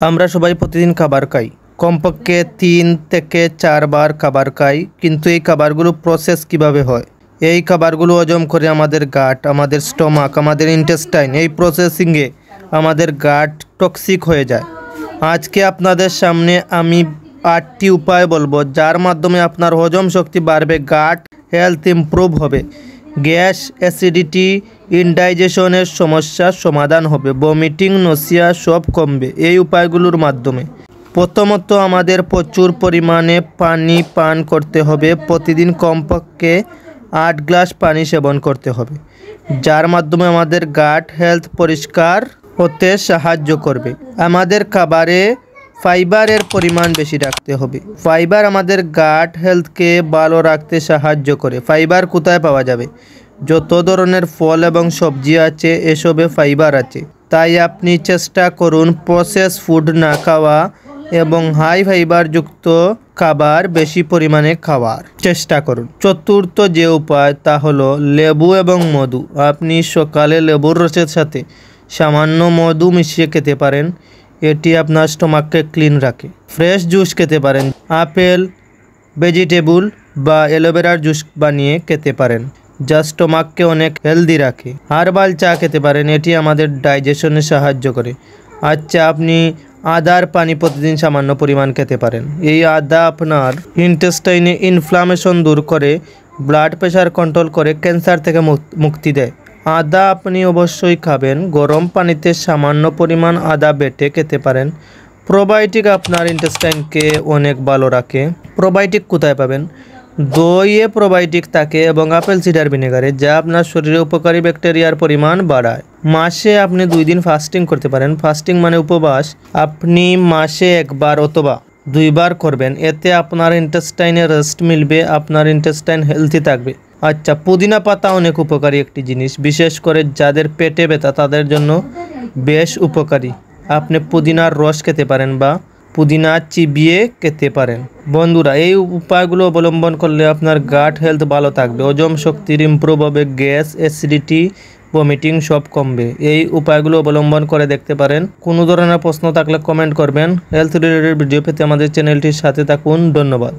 আমরা সবাই প্রতিদিন খাবার খাই, কমপক্ষে 3 থেকে 4 বার খাবার খাই। কিন্তু এই খাবারগুলো প্রসেস কিভাবে হয়? এই খাবারগুলো হজম করে আমাদের গাট, আমাদের স্টমাক, আমাদের ইন্টেস্টাইন, এই প্রসেসিংয়ে আমাদের গাট টক্সিক হয়ে যায়। আজকে আপনাদের সামনে আমি 8টি উপায় বলবো যার মাধ্যমে আপনার হজম শক্তি বাড়বে, গাট হেলথ ইমপ্রুভ হবে, গ্যাস, অ্যাসিডিটি, ইনডাইজেশনের সমস্যার সমাধান হবে, বমিটিং, নসিয়া সব কমবে এই উপায়গুলোর মাধ্যমে। প্রথমত আমাদের প্রচুর পরিমাণে পানি পান করতে হবে। প্রতিদিন কমপক্ষে 8 গ্লাস পানি সেবন করতে হবে, যার মাধ্যমে আমাদের গাট হেলথ পরিষ্কার হতে সাহায্য করবে। আমাদের খাবারে ফাইবারের পরিমাণ বেশি রাখতে হবে। ফাইবার আমাদের গাট হেলথকে ভালো রাখতে সাহায্য করে। ফাইবার কোথায় পাওয়া যাবে? যত ধরনের ফল এবং সবজি আছে এসবে ফাইবার আছে। তাই আপনি চেষ্টা করুন প্রসেস ফুড না খাওয়া এবং হাই ফাইবারযুক্ত খাবার বেশি পরিমাণে খাওয়ার চেষ্টা করুন। চতুর্থ যে উপায় তা হলো লেবু এবং মধু। আপনি সকালে লেবুর রসের সাথে সামান্য মধু মিশিয়ে খেতে পারেন, এটি আপনার স্টমাককে ক্লিন রাখে। ফ্রেশ জুস খেতে পারেন, আপেল, ভেজিটেবল বা অ্যালোভেরার জুস বানিয়ে খেতে পারেন, যা স্টমাককে অনেক হেলদি রাখে। হার্বাল চা খেতে পারেন, এটি আমাদের ডাইজেশনে সাহায্য করে। আচ্ছা, আপনি আদার পানি প্রতিদিন সামান্য পরিমাণ খেতে পারেন। এই আদা আপনার ইন্টেস্টাইনে ইনফ্লামেশন দূর করে, ব্লাড প্রেশার কন্ট্রোল করে, ক্যান্সার থেকে মুক্তি দেয়। আদা আপনি অবশ্যই খাবেন। গরম পানিতে সামান্য পরিমাণ আদা বেটে খেতে পারেন। প্রোবায়োটিক আপনার ইন্টেস্টাইনকে অনেক ভালো রাখে। প্রোবায়োটিক কোথায় পাবেন? দইয়ে প্রোবায়োটিক থাকে এবং আপেল সিডার ভিনেগারে, যা আপনার শরীরে উপকারী ব্যাকটেরিয়ার পরিমাণ বাড়ায়। মাসে আপনি 2 দিন ফাস্টিং করতে পারেন। ফাস্টিং মানে উপবাস। আপনি মাসে 1 বার অথবা 2 বার করবেন, এতে আপনার ইন্টেস্টাইনে রেস্ট মিলবে, আপনার ইন্টেস্টাইন হেলথি থাকবে। আচ্ছা, পুদিনা পাতা অনেক উপকারী একটি জিনিস, বিশেষ করে যাদের পেটে ব্যথা তাদের জন্য বেশ উপকারী। আপনি পুদিনার রস খেতে পারেন বা পুদিনা চিবিয়ে খেতে পারেন। বন্ধুরা, এই উপায়গুলো অবলম্বন করলে আপনার গাট হেলথ ভালো থাকবে, হজম শক্তির ইমপ্রুভ হবে, গ্যাস, অ্যাসিডিটি, ভমিটিং সব কমবে। এই উপায়গুলো অবলম্বন করে দেখতে পারেন। কোনো ধরনের প্রশ্ন থাকলে কমেন্ট করবেন। হেলথ রিলেটেড ভিডিও পেতে আমাদের চ্যানেলটির সাথে থাকুন। ধন্যবাদ।